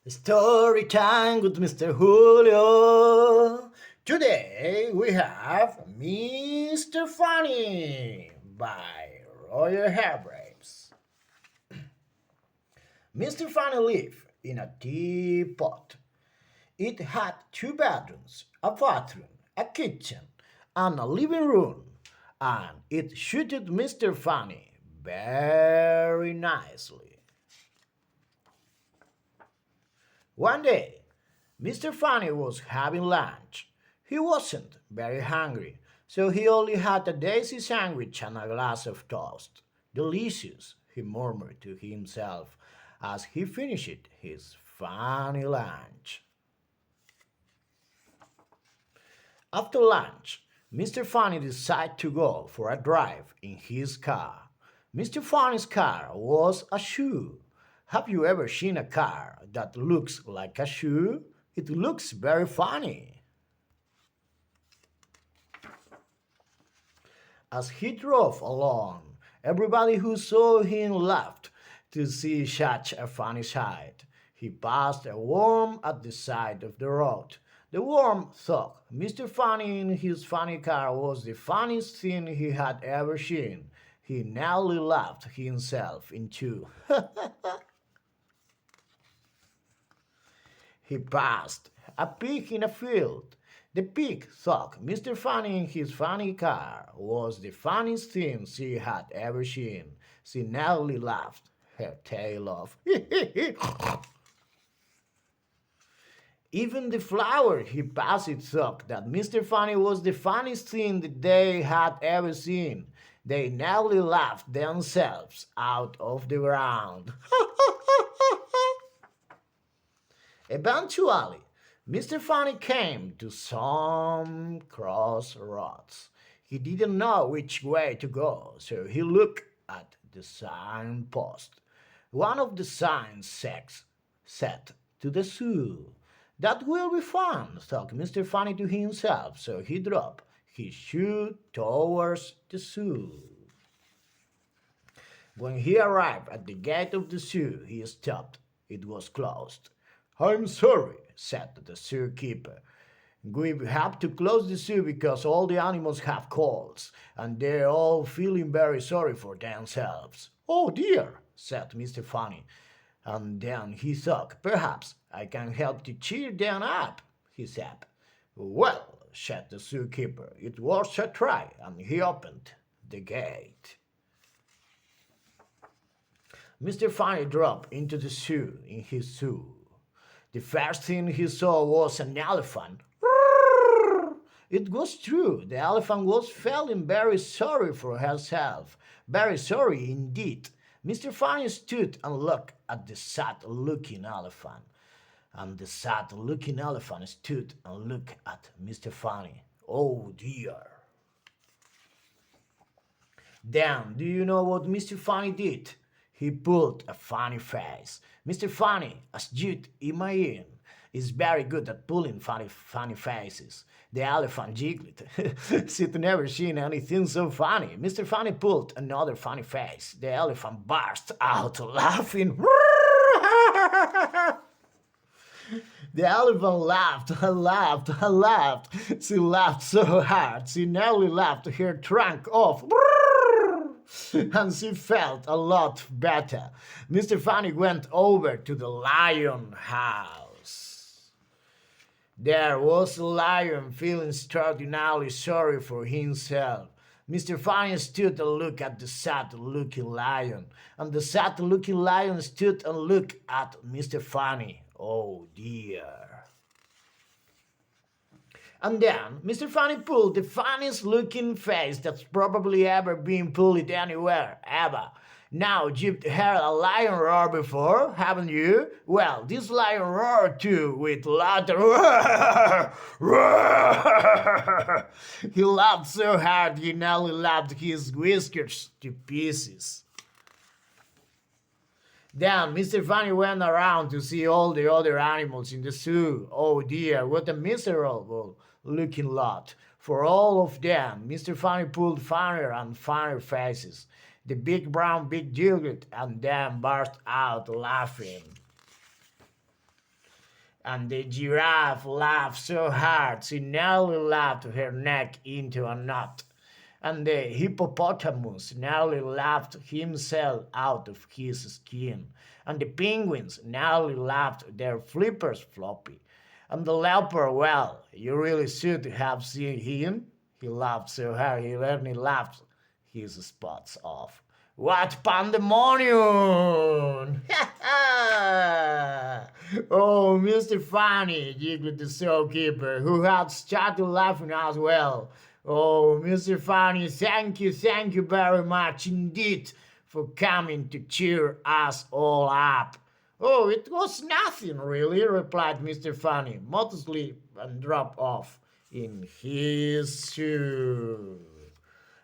Story time with Mr. Julio. Today we have Mr. Funny by Roger Hargreaves. Mr. Funny lived in a teapot. It had two bedrooms, a bathroom, a kitchen, and a living room, and it suited Mr. Funny very nicely. One day, Mr. Funny was having lunch. He wasn't very hungry, so he only had a daisy sandwich and a glass of toast. Delicious, he murmured to himself as he finished his funny lunch. After lunch, Mr. Funny decided to go for a drive in his car. Mr. Funny's car was a shoe. Have you ever seen a car that looks like a shoe? It looks very funny. As he drove along, everybody who saw him laughed to see such a funny sight. He passed a worm at the side of the road. The worm thought Mr. Funny in his funny car was the funniest thing he had ever seen. He nearly laughed himself into. He passed a pig in a field. The pig thought Mr. Funny in his funny car was the funniest thing she had ever seen. She nearly laughed her tail off. Even the flower he passed thought that Mr. Funny was the funniest thing that they had ever seen. They nearly laughed themselves out of the ground. Eventually, Mr. Funny came to some crossroads. He didn't know which way to go, so he looked at the signpost. One of the signs said to the zoo. That will be fun, thought Mr. Funny to himself, so he dropped his shoe towards the zoo. When he arrived at the gate of the zoo, he stopped. It was closed. I'm sorry, said the zookeeper. We have to close the zoo because all the animals have colds, and they're all feeling very sorry for themselves. Oh dear, said Mr. Funny. And then he thought, perhaps I can help to cheer them up, he said. Well, said the zookeeper, it was a try, and he opened the gate. Mr. Funny dropped into the zoo in his zoo. The first thing he saw was an elephant. It was true. The elephant was feeling very sorry for herself. Very sorry indeed. Mr. Funny stood and looked at the sad-looking elephant. And the sad-looking elephant stood and looked at Mr. Funny. Oh dear. Then, do you know what Mr. Funny did? He pulled a funny face. Mr. Funny, as you'd imagine, is very good at pulling funny faces. The elephant jiggled. She'd never seen anything so funny. Mr. Funny pulled another funny face. The elephant burst out laughing. The elephant laughed and laughed and laughed. She laughed so hard she nearly laughed her trunk off. And she felt a lot better. Mr. Funny went over to the lion house. There was a lion feeling extraordinarily sorry for himself. Mr. Funny stood and looked at the sad-looking lion, and the sad-looking lion stood and looked at Mr. Funny. Oh dear. And then Mr. Funny pulled the funniest looking face that's probably ever been pulled anywhere, ever. Now, you've heard a lion roar before, haven't you? Well, this lion roared too, with laughter. He laughed so hard he nearly laughed his whiskers to pieces. Then Mr. Funny went around to see all the other animals in the zoo. Oh dear, what a miserable looking lot. For all of them, Mr. Funny pulled funnier and funnier faces. The big brown pig jiggled and then burst out laughing. And the giraffe laughed so hard she nearly laughed her neck into a knot. And the hippopotamus nearly laughed himself out of his skin. And the penguins nearly laughed their flippers floppy. And the leopard, well, you really should have seen him. He laughed so hard he nearly laughed his spots off. What pandemonium! Oh, Mr. Funny, giggled the shopkeeper, who had started laughing as well. Oh, Mr. Funny, thank you very much indeed for coming to cheer us all up. Oh, it was nothing really, replied Mr. Funny, modestly, and dropped off in his shoe.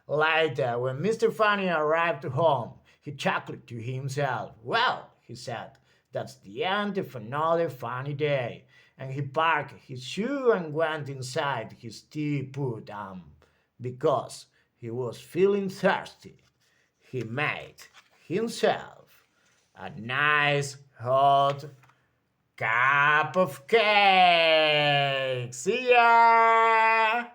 Later, when Mr. Funny arrived home, he chuckled to himself. Well, he said, that's the end of another funny day. And he packed his shoe and went inside his teapot, because he was feeling thirsty. He made himself a nice hot cup of cake. See ya!